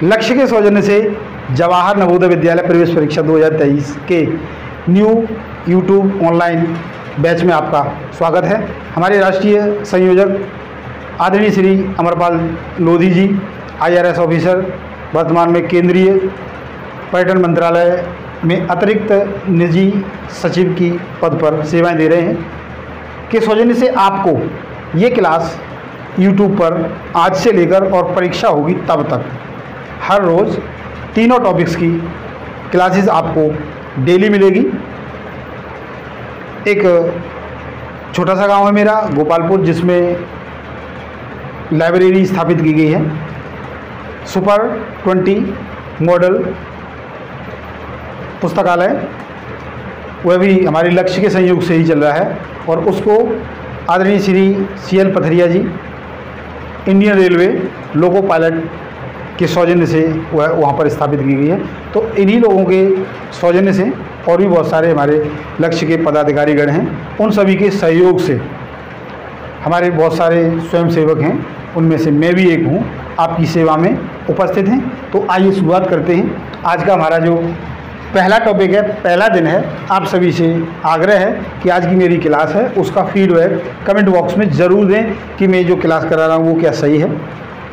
लक्ष्य के सौजन्य से जवाहर नवोदय विद्यालय प्रवेश परीक्षा 2023 के न्यू यूट्यूब ऑनलाइन बैच में आपका स्वागत है। हमारे राष्ट्रीय संयोजक आदरणीय श्री अमरपाल लोधी जी, IRS ऑफिसर, वर्तमान में केंद्रीय पर्यटन मंत्रालय में अतिरिक्त निजी सचिव की पद पर सेवाएं दे रहे हैं, के सौजन्य से आपको ये क्लास YouTube पर आज से लेकर और परीक्षा होगी तब तक हर रोज़ तीनों टॉपिक्स की क्लासेस आपको डेली मिलेगी। एक छोटा सा गांव है मेरा गोपालपुर, जिसमें लाइब्रेरी स्थापित की गई है। सुपर 20 मॉडल पुस्तकालय, वह भी हमारे लक्ष्य के संयोग से ही चल रहा है और उसको आदरणीय श्री CL पथरिया जी, इंडियन रेलवे लोको पायलट के सौजन्य से वह वहाँ पर स्थापित की गई है। तो इन्हीं लोगों के सौजन्य से और भी बहुत सारे हमारे लक्ष्य के पदाधिकारीगण हैं, उन सभी के सहयोग से हमारे बहुत सारे स्वयंसेवक हैं, उनमें से मैं भी एक हूँ, आपकी सेवा में उपस्थित हैं। तो आइए शुरुआत करते हैं। आज का हमारा जो पहला टॉपिक है, पहला दिन है, आप सभी से आग्रह है कि आज की मेरी क्लास है उसका फीडबैक कमेंट बॉक्स में ज़रूर दें कि मैं जो क्लास करा रहा हूँ वो क्या सही है।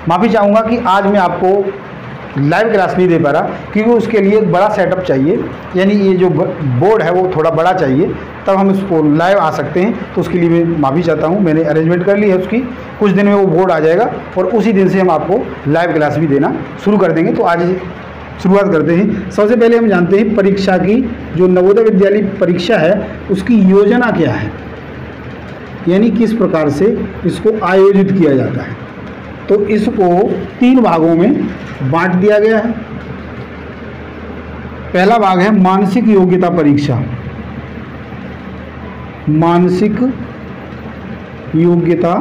माफ़ी चाहूँगा कि आज मैं आपको लाइव क्लास नहीं दे पा रहा, क्योंकि उसके लिए एक बड़ा सेटअप चाहिए, यानी ये जो बोर्ड है वो थोड़ा बड़ा चाहिए, तब हम इसको लाइव आ सकते हैं। तो उसके लिए मैं माफ़ी चाहता हूँ। मैंने अरेंजमेंट कर ली है उसकी, कुछ दिन में वो बोर्ड आ जाएगा और उसी दिन से हम आपको लाइव क्लास भी देना शुरू कर देंगे। तो आज शुरुआत करते हैं। सबसे पहले हम जानते हैं परीक्षा की, जो नवोदय विद्यालय परीक्षा है उसकी योजना क्या है, यानी किस प्रकार से इसको आयोजित किया जाता है। तो इसको 3 भागों में बांट दिया गया है। पहला भाग है मानसिक योग्यता परीक्षा। मानसिक योग्यता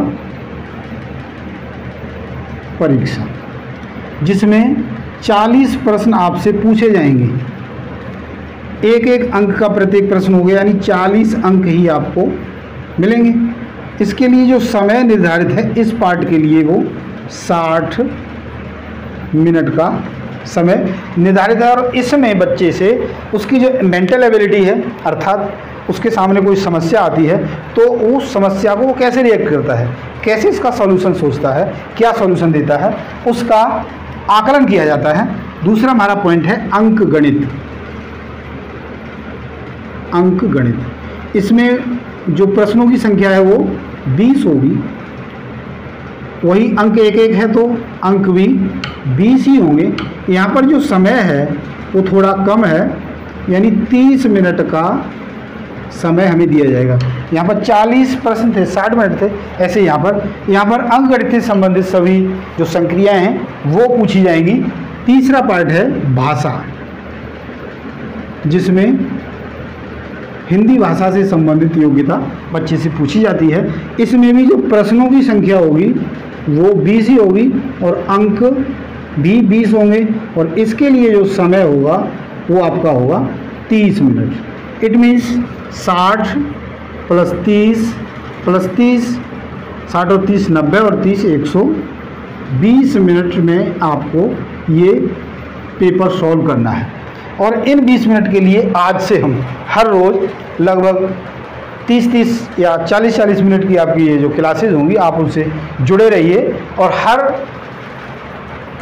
परीक्षा, जिसमें 40 प्रश्न आपसे पूछे जाएंगे। एक अंक का प्रत्येक प्रश्न हो गया, यानी 40 अंक ही आपको मिलेंगे। इसके लिए जो समय निर्धारित है इस पार्ट के लिए वो 60 मिनट का समय निर्धारित है। और इसमें बच्चे से उसकी जो मेंटल एबिलिटी है, अर्थात उसके सामने कोई समस्या आती है तो उस समस्या को वो कैसे रिएक्ट करता है, कैसे इसका सॉल्यूशन सोचता है, क्या सॉल्यूशन देता है, उसका आकलन किया जाता है। दूसरा हमारा पॉइंट है अंक गणित। अंक गणित, इसमें जो प्रश्नों की संख्या है वो 20 होगी। वही अंक एक है तो अंक भी 20 ही होंगे। यहाँ पर जो समय है वो थोड़ा कम है, यानी 30 मिनट का समय हमें दिया जाएगा। यहाँ पर 40 प्रश्न थे, 60 मिनट थे। ऐसे यहाँ पर अंक गणित से संबंधित सभी जो संक्रियाएं हैं वो पूछी जाएंगी। तीसरा पार्ट है भाषा, जिसमें हिंदी भाषा से संबंधित योग्यता बच्चे से पूछी जाती है। इसमें भी जो प्रश्नों की संख्या होगी वो 20 ही होगी और अंक भी 20 होंगे। और इसके लिए जो समय होगा वो आपका होगा 30 मिनट। इट मीन्स 60 + 30 + 30, 60 और 30 90 और 30 120 मिनट में आपको ये पेपर सॉल्व करना है। और इन 20 मिनट के लिए आज से हम हर रोज़ लगभग 30 या 40 मिनट की आपकी ये जो क्लासेस होंगी, आप उनसे जुड़े रहिए। और हर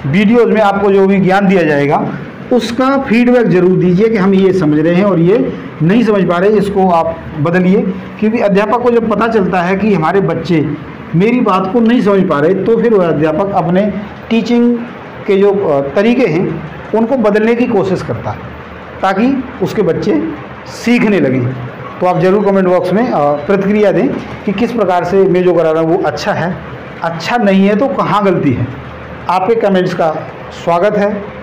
वीडियोज़ में आपको जो भी ज्ञान दिया जाएगा उसका फीडबैक ज़रूर दीजिए कि हम ये समझ रहे हैं और ये नहीं समझ पा रहे, इसको आप बदलिए। क्योंकि अध्यापक को जब पता चलता है कि हमारे बच्चे मेरी बात को नहीं समझ पा रहे, तो फिर वह अध्यापक अपने टीचिंग के जो तरीके हैं उनको बदलने की कोशिश करता है, ताकि उसके बच्चे सीखने लगें। तो आप ज़रूर कमेंट बॉक्स में प्रतिक्रिया दें कि किस प्रकार से मैं जो करा रहा हूँ वो अच्छा है, अच्छा नहीं है तो कहाँ गलती है। आपके कमेंट्स का स्वागत है।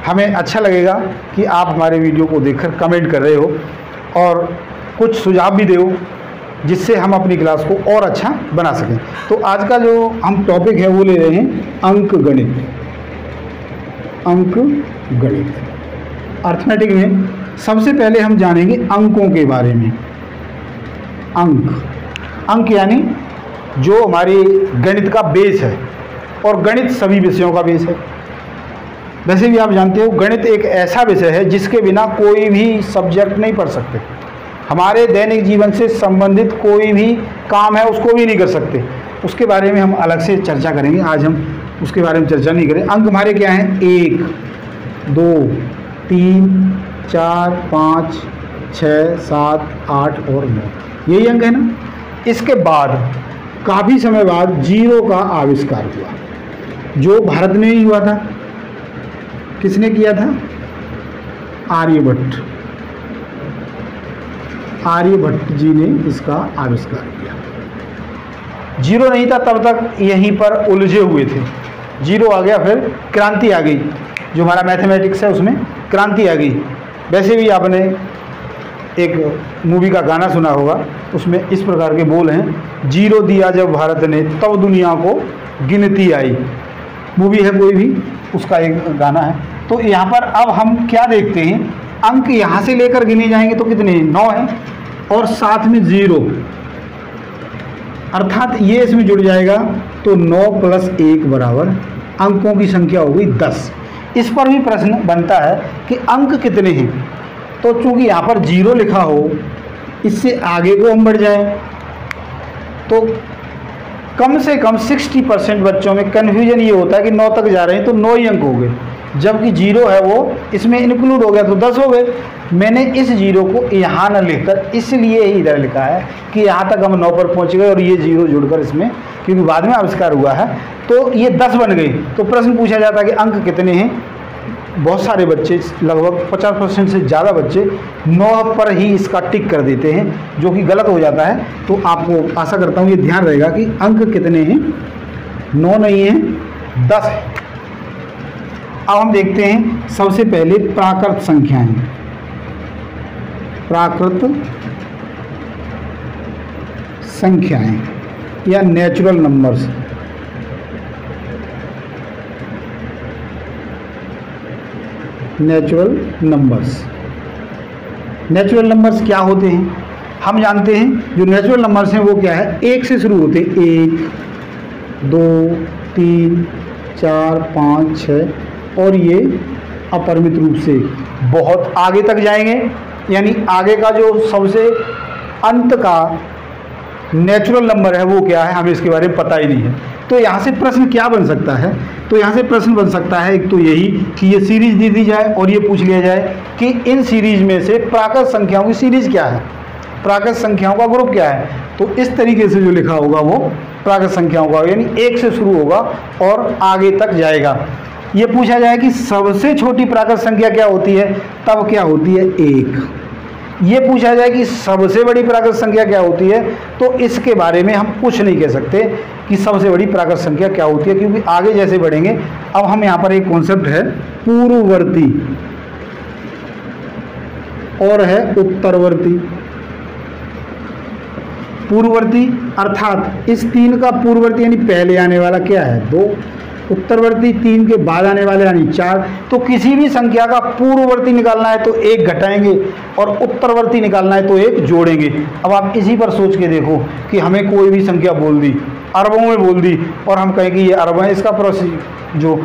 हमें अच्छा लगेगा कि आप हमारे वीडियो को देखकर कमेंट कर रहे हो और कुछ सुझाव भी दो, जिससे हम अपनी क्लास को और अच्छा बना सकें। तो आज का जो हम टॉपिक है वो ले रहे हैं अंक गणित। अंक गणित अर्थमेटिक में सबसे पहले हम जानेंगे अंकों के बारे में। अंक यानी जो हमारे गणित का बेस है, और गणित सभी विषयों का बेस है। वैसे भी आप जानते हो गणित एक ऐसा विषय है जिसके बिना कोई भी सब्जेक्ट नहीं पढ़ सकते। हमारे दैनिक जीवन से संबंधित कोई भी काम है उसको भी नहीं कर सकते। उसके बारे में हम अलग से चर्चा करेंगे, आज हम उसके बारे में चर्चा नहीं करें। अंक हमारे क्या हैं? 1, 2, 3, 4, 5, 6, 7, 8 और 9, यही अंक है ना। इसके बाद काफ़ी समय बाद जीरो का आविष्कार हुआ, जो भारत में ही हुआ था। किसने किया था? आर्यभट्ट। आर्यभट्ट जी ने इसका आविष्कार किया। जीरो नहीं था तब तक यहीं पर उलझे हुए थे। जीरो आ गया, फिर क्रांति आ गई। जो हमारा मैथमेटिक्स है उसमें क्रांति आ गई। वैसे भी आपने एक मूवी का गाना सुना होगा, उसमें इस प्रकार के बोल हैं, जीरो दिया जब भारत ने तब दुनिया को गिनती आई। मूवी है कोई भी, उसका एक गाना है। तो यहाँ पर अब हम क्या देखते हैं, अंक यहाँ से लेकर गिने जाएंगे तो कितने? 9 हैं, और साथ में जीरो, अर्थात ये इसमें जुड़ जाएगा तो 9 + 1 बराबर अंकों की संख्या होगी 10। इस पर भी प्रश्न बनता है कि अंक कितने हैं। तो चूंकि यहाँ पर जीरो लिखा हो, इससे आगे को हम बढ़ जाएं तो कम से कम 60% बच्चों में कन्फ्यूजन ये होता है कि 9 तक जा रहे हैं तो 9 ही अंक हो गए, जबकि जीरो है वो इसमें इंक्लूड हो गया तो 10 हो गए। मैंने इस जीरो को यहाँ न लिखकर इसलिए ही इधर लिखा है कि यहाँ तक हम 9 पर पहुँच गए और ये जीरो जुड़कर इसमें, क्योंकि बाद में आविष्कार हुआ है, तो ये 10 बन गए। तो प्रश्न पूछा जाता है कि अंक कितने हैं। बहुत सारे बच्चे, लगभग 50% से ज़्यादा बच्चे 9 पर ही इसका टिक कर देते हैं, जो कि गलत हो जाता है। तो आपको आशा करता हूँ ये ध्यान रहेगा कि अंक कितने हैं, 9 नहीं है, 10 है। अब हम देखते हैं सबसे पहले प्राकृत संख्याएं। प्राकृत संख्याएं या natural numbers. Natural numbers, natural numbers क्या होते हैं? हम जानते हैं जो नेचुरल नंबर्स हैं वो क्या है, 1 से शुरू होते हैं। 1, 2, 3, 4, 5, 6 और ये अपरिमित रूप से बहुत आगे तक जाएंगे। यानी आगे का जो सबसे अंत का नेचुरल नंबर है वो क्या है, हमें इसके बारे में पता ही नहीं है। तो यहाँ से प्रश्न क्या बन सकता है? तो यहाँ से प्रश्न बन सकता है एक तो यही कि ये सीरीज दे दी जाए और ये पूछ लिया जाए कि इन सीरीज में से प्राकृत संख्याओं की सीरीज क्या है, प्राकृत संख्याओं का ग्रुप क्या है। तो इस तरीके से जो लिखा होगा वो प्राकृत संख्याओं का, यानी 1 से शुरू होगा और आगे तक जाएगा। ये पूछा जाए कि सबसे छोटी प्राकृत संख्या क्या होती है, तब क्या होती है? 1। ये पूछा जाए कि सबसे बड़ी प्राकृत संख्या क्या होती है, तो इसके बारे में हम कुछ नहीं कह सकते कि सबसे बड़ी प्राकृत संख्या क्या होती है, क्योंकि आगे जैसे बढ़ेंगे। अब हम यहाँ पर एक कॉन्सेप्ट है पूर्ववर्ती और है उत्तरवर्ती। पूर्ववर्ती अर्थात इस 3 का पूर्ववर्ती यानी पहले आने वाला क्या है, 2। उत्तरवर्ती 3 के बाद आने वाले यानी 4। तो किसी भी संख्या का पूर्ववर्ती निकालना है तो 1 घटाएंगे और उत्तरवर्ती निकालना है तो 1 जोड़ेंगे। अब आप इसी पर सोच के देखो कि हमें कोई भी संख्या बोल दी, अरबों में बोल दी, और हम कहें कि ये अरब है, इसका प्रोसेस जो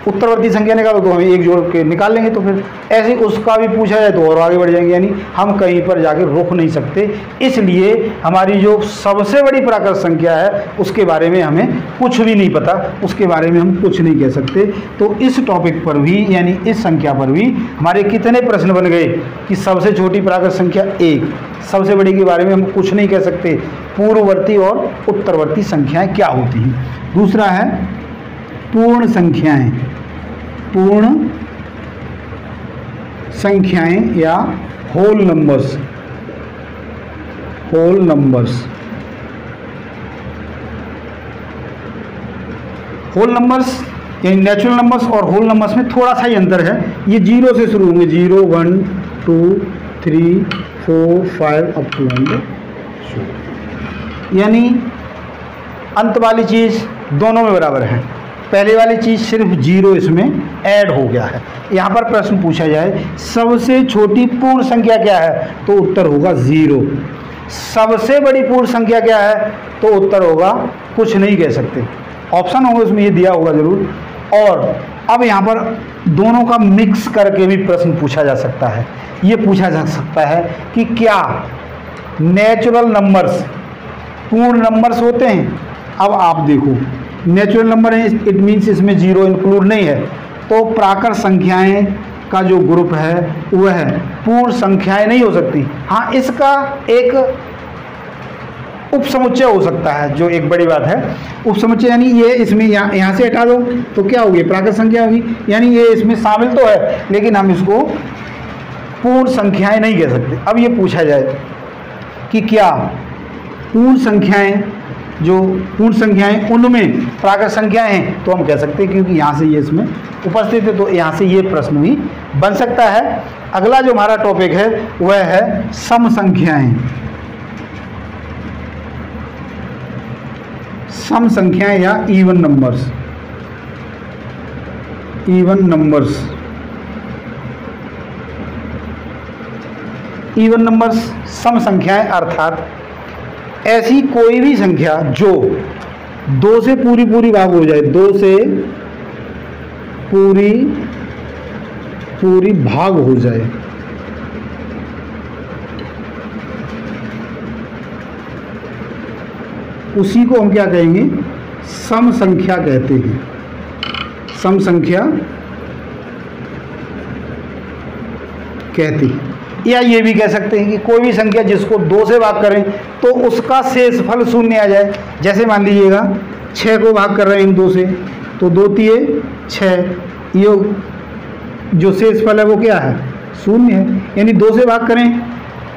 उत्तरवर्ती संख्या निकालो तो हमें 1 जोड़ के निकाल लेंगे। तो फिर ऐसे उसका भी पूछा जाए तो और आगे बढ़ जाएंगे, यानी हम कहीं पर जाके रुक नहीं सकते। इसलिए हमारी जो सबसे बड़ी प्राकृत संख्या है उसके बारे में हमें कुछ भी नहीं पता, उसके बारे में हम कुछ नहीं कह सकते। तो इस टॉपिक पर भी यानी इस संख्या पर भी हमारे कितने प्रश्न बन गए कि सबसे छोटी प्राकृत संख्या 1, सबसे बड़ी के बारे में हम कुछ नहीं कह सकते, पूर्ववर्ती और उत्तरवर्ती संख्याएँ क्या होती हैं। दूसरा है पूर्ण संख्याएं। पूर्ण संख्याएं या whole numbers. Whole numbers, whole numbers यानी नेचुरल नंबर्स और होल नंबर्स में थोड़ा सा ही अंतर है। ये 0 से शुरू होंगे, 0, 1, 2, 3, 4, 5 अप टू 100, यानी अंत वाली चीज़ दोनों में बराबर है। पहले वाली चीज़ सिर्फ 0 इसमें ऐड हो गया है। यहाँ पर प्रश्न पूछा जाए सबसे छोटी पूर्ण संख्या क्या है, तो उत्तर होगा 0। सबसे बड़ी पूर्ण संख्या क्या है, तो उत्तर होगा कुछ नहीं कह सकते। ऑप्शन होगा उसमें ये दिया होगा जरूर। और अब यहाँ पर दोनों का मिक्स करके भी प्रश्न पूछा जा सकता है। ये पूछा जा सकता है कि क्या नेचुरल नंबर्स पूर्ण नंबर्स होते हैं। अब आप देखो, नेचुरल नंबर है, इट मीन्स इसमें जीरो इंक्लूड नहीं है, तो प्राकृत संख्याएं का जो ग्रुप है वह पूर्ण संख्याएं नहीं हो सकती। हाँ, इसका एक उपसमुच्चय हो सकता है, जो एक बड़ी बात है। उपसमुच्चय यानी ये इसमें यहाँ से हटा दो तो क्या होगी, प्राकृत संख्या होगी, यानी ये इसमें शामिल तो है लेकिन हम इसको पूर्ण संख्याएं नहीं कह सकते। अब ये पूछा जाए कि क्या पूर्ण संख्याएं, जो पूर्ण संख्याएं उनमें प्राकृत संख्याएं हैं, तो हम कह सकते हैं क्योंकि यहाँ से ये इसमें उपस्थित है, तो यहाँ से ये प्रश्न भी बन सकता है। अगला जो हमारा टॉपिक है वह है सम संख्याएं। सम संख्याएं या even numbers. Even numbers, even numbers सम संख्याएं अर्थात ऐसी कोई भी संख्या जो 2 से पूरी भाग हो जाए, 2 से पूरी भाग हो जाए, उसी को हम क्या कहेंगे, सम संख्या कहते हैं। सम संख्या कहते हैं। या ये भी कह सकते हैं कि कोई भी संख्या जिसको 2 से भाग करें तो उसका शेषफल शून्य आ जाए। जैसे मान लीजिएगा 6 को भाग कर रहे हैं इन 2 से, तो 2 तिये 6, ये जो शेषफल है वो क्या है, शून्य है। यानी 2 से भाग करें,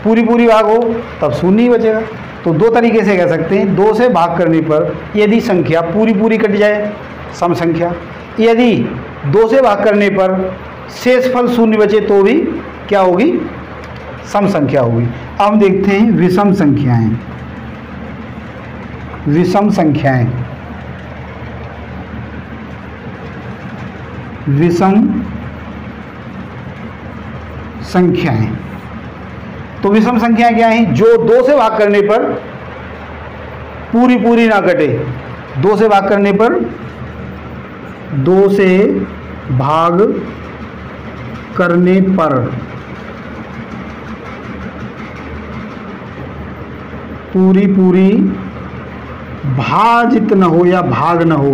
पूरी भाग हो, तब शून्य ही बचेगा। तो 2 तरीके से कह सकते हैं। 2 से भाग करने पर यदि संख्या पूरी कट जाए, सम संख्या। यदि 2 से भाग करने पर शेषफल शून्य बचे तो भी क्या होगी, सम संख्या होगी। अब हम देखते हैं विषम संख्याएं। विषम संख्याएं, विषम संख्याएं। तो विषम संख्याएं क्या हैं, जो 2 से भाग करने पर पूरी ना कटे। 2 से भाग करने पर, 2 से भाग करने पर पूरी भाजित न हो या भाग न हो,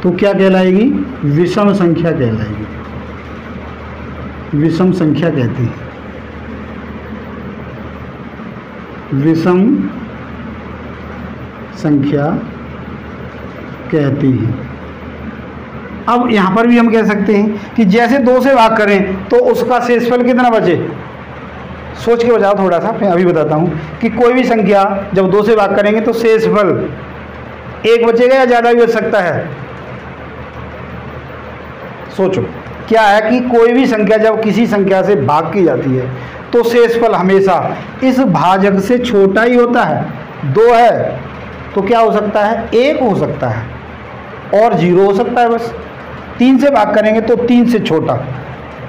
तो क्या कहलाएगी, विषम संख्या कहलाएगी। विषम संख्या कहते हैं, विषम संख्या कहती है। अब यहां पर भी हम कह सकते हैं कि जैसे 2 से भाग करें तो उसका शेषफल कितना बचे। सोच के बजाओ थोड़ा सा, मैं अभी बताता हूं कि कोई भी संख्या जब 2 से भाग करेंगे तो शेषफल 1 बचेगा या ज़्यादा भी बच सकता है। सोचो, क्या है कि कोई भी संख्या जब किसी संख्या से भाग की जाती है तो शेषफल हमेशा इस भाजक से छोटा ही होता है। 2 है तो क्या हो सकता है, 1 हो सकता है और 0 हो सकता है बस। 3 से भाग करेंगे तो 3 से छोटा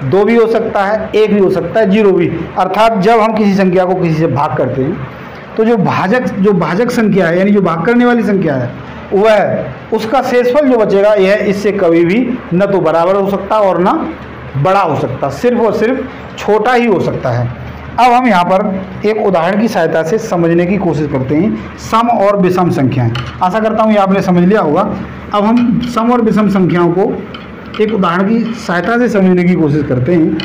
2 भी हो सकता है, 1 भी हो सकता है, 0 भी। अर्थात जब हम किसी संख्या को किसी से भाग करते हैं तो जो भाजक संख्या है, यानी जो भाग करने वाली संख्या है, वह उसका शेषफल जो बचेगा यह इससे कभी भी न तो बराबर हो सकता और न बड़ा हो सकता, सिर्फ और सिर्फ छोटा ही हो सकता है। अब हम यहाँ पर एक उदाहरण की सहायता से समझने की कोशिश करते हैं सम और विषम संख्याएं। आशा करता हूँ ये आपने समझ लिया होगा। अब हम सम और विषम संख्याओं को एक उदाहरण की सहायता से समझने की कोशिश करते हैं।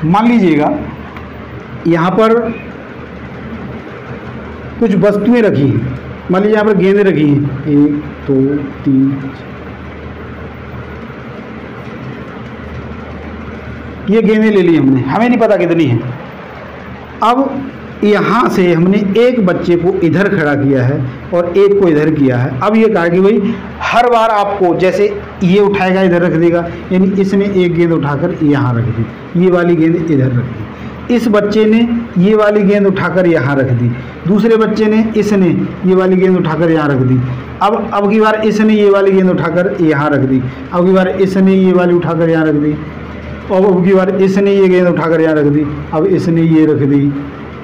मान लीजिएगा यहाँ पर कुछ वस्तुएं रखी हैं। मान लीजिए यहाँ पर गेंदें रखी हैं, 1 2 3, ये गेंदें ले ली हमने, हमें नहीं पता कितनी है। अब यहाँ से हमने एक बच्चे को इधर खड़ा किया है और एक को इधर किया है। अब ये कहा कि भाई हर बार आपको, जैसे ये उठाएगा इधर रख देगा, यानी इसने एक गेंद उठाकर यहाँ रख दी, ये वाली गेंद इधर रख दी। इस बच्चे ने ये वाली गेंद उठाकर यहाँ रख दी, दूसरे बच्चे ने इसने ये वाली गेंद उठाकर यहाँ रख दी, अब की बार इसने ये वाली गेंद उठाकर यहाँ रख दी, अब की बार इसने ये वाली उठाकर यहाँ रख दी, अब की बार इसने ये गेंद उठाकर यहाँ रख दी, अब इसने ये रख दी,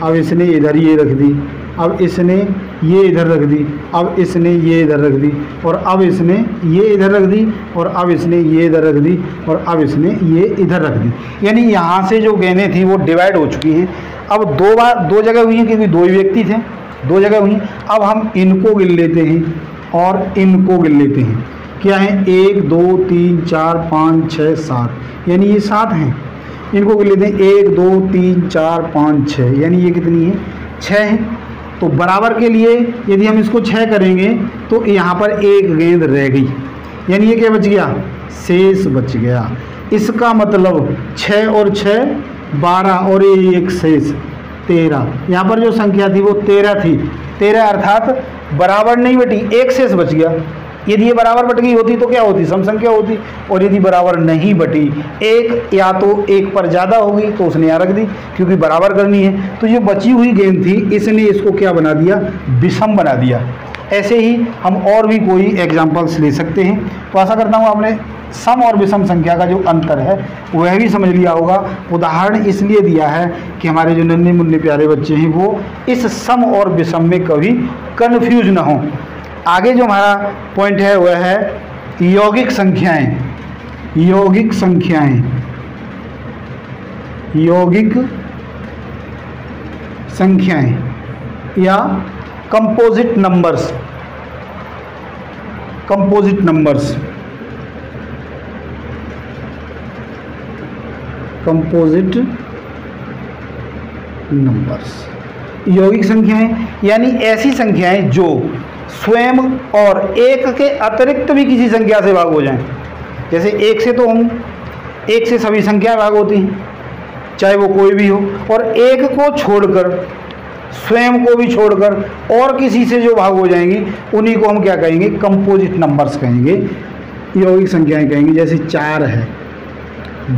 अब इसने इधर ये रख दी, अब इसने ये इधर रख दी, अब इसने ये इधर रख दी, और अब इसने ये इधर रख दी, और अब इसने ये इधर रख दी, और अब इसने ये इधर रख दी। यानी यहाँ से जो गेंदें थी वो डिवाइड हो चुकी हैं। अब दो जगह हुई हैं क्योंकि दो ही व्यक्ति थे, दो जगह हुई। अब हम इनको गिन लेते हैं और इनको गिन लेते हैं। क्या है? 1 2 3 4 5 6 7, यानी ये 7 हैं। इनको गिन लेते हैं 1 2 3 4 5 6, यानी ये कितनी है? 6 है। तो बराबर के लिए यदि हम इसको 6 करेंगे तो यहाँ पर एक गेंद रह गई, यानी ये क्या बच गया? शेष बच गया। इसका मतलब 6 और 6 12 और ये एक शेष 13। यहाँ पर जो संख्या थी वो 13 थी। 13 अर्थात बराबर नहीं बटी, एक शेष बच गया। यदि ये बराबर बट गई होती तो क्या होती? सम संख्या होती। और यदि बराबर नहीं बटी, एक या तो एक पर ज़्यादा होगी तो उसने यहाँ रख दी क्योंकि बराबर करनी है। तो जो बची हुई गेंद थी इसने इसको क्या बना दिया? विषम बना दिया। ऐसे ही हम और भी कोई एग्जाम्पल्स ले सकते हैं। तो आशा करता हूँ आपने सम और विषम संख्या का जो अंतर है वह भी समझ लिया होगा। उदाहरण इसलिए दिया है कि हमारे जो नन्हे मुन्ने प्यारे बच्चे हैं वो इस सम और विषम में कभी कन्फ्यूज ना हो। आगे जो हमारा पॉइंट है वह है यौगिक संख्याएं। यौगिक संख्याएं, यौगिक संख्याएं या composite numbers. Composite numbers, composite numbers, यौगिक संख्याएं यानी ऐसी संख्याएं जो स्वयं और एक के अतिरिक्त भी किसी संख्या से भाग हो जाएं। जैसे एक से तो हम एक से सभी संख्याएं भाग होती हैं, चाहे वो कोई भी हो, और एक को छोड़कर, स्वयं को भी छोड़कर और किसी से जो भाग हो जाएंगी उन्हीं को हम क्या कहेंगे? कंपोजिट नंबर्स कहेंगे, यौगिक संख्याएं कहेंगे। जैसे 4 है,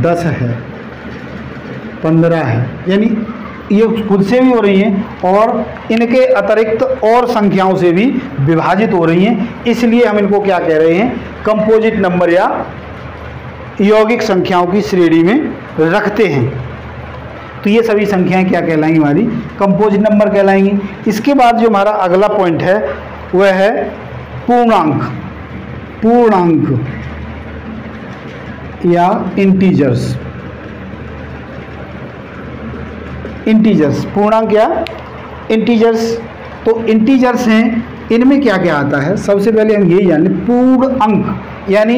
10 है, 15 है, यानी ये खुद से भी हो रही हैं और इनके अतिरिक्त और संख्याओं से भी विभाजित हो रही हैं। इसलिए हम इनको क्या कह रहे हैं? कंपोजिट नंबर या यौगिक संख्याओं की श्रेणी में रखते हैं। तो ये सभी संख्याएं क्या कहलाएंगी? हमारी कंपोजिट नंबर कहलाएंगी। इसके बाद जो हमारा अगला पॉइंट है वह है पूर्णांक। पूर्णांक या इंटीजर्स। इंटीजर्स, पूर्णांक या इंटीजर्स। तो इंटीजर्स हैं, इनमें क्या क्या आता है? सबसे पहले हम यही जान लें, पूर्ण अंक यानी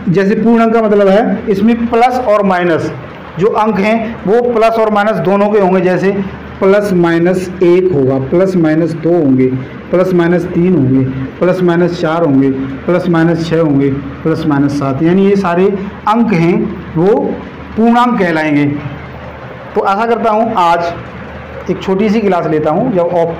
जैसे पूर्ण अंक का मतलब है इसमें प्लस और माइनस जो अंक हैं वो प्लस और माइनस दोनों के होंगे। जैसे प्लस माइनस 1 होगा, प्लस माइनस 2 होंगे, प्लस माइनस 3 होंगे, प्लस माइनस 4 होंगे, प्लस माइनस 6 होंगे, प्लस माइनस 7, यानी ये सारे अंक हैं वो पूर्णांक कहलाएंगे। तो आशा करता हूँ आज एक छोटी सी क्लास लेता हूँ, जब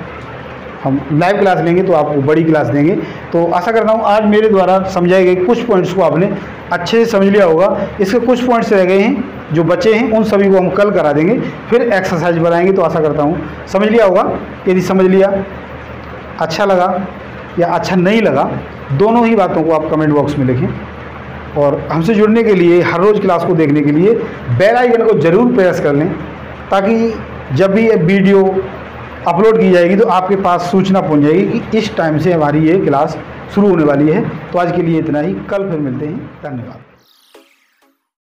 हम लाइव क्लास लेंगे तो आपको बड़ी क्लास देंगे। तो आशा करता हूँ आज मेरे द्वारा समझाए गए कुछ पॉइंट्स को आपने अच्छे से समझ लिया होगा। इसके कुछ पॉइंट्स रह गए हैं जो बचे हैं, उन सभी को हम कल करा देंगे, फिर एक्सरसाइज बनाएंगे। तो आशा करता हूँ समझ लिया होगा। यदि समझ लिया, अच्छा लगा या अच्छा नहीं लगा, दोनों ही बातों को आप कमेंट बॉक्स में लिखें। और हमसे जुड़ने के लिए, हर रोज़ क्लास को देखने के लिए बेल आइकन को ज़रूर प्रेस कर लें, ताकि जब भी ये वीडियो अपलोड की जाएगी तो आपके पास सूचना पहुंच जाएगी कि इस टाइम से हमारी ये क्लास शुरू होने वाली है। तो आज के लिए इतना ही, कल फिर मिलते हैं। धन्यवाद।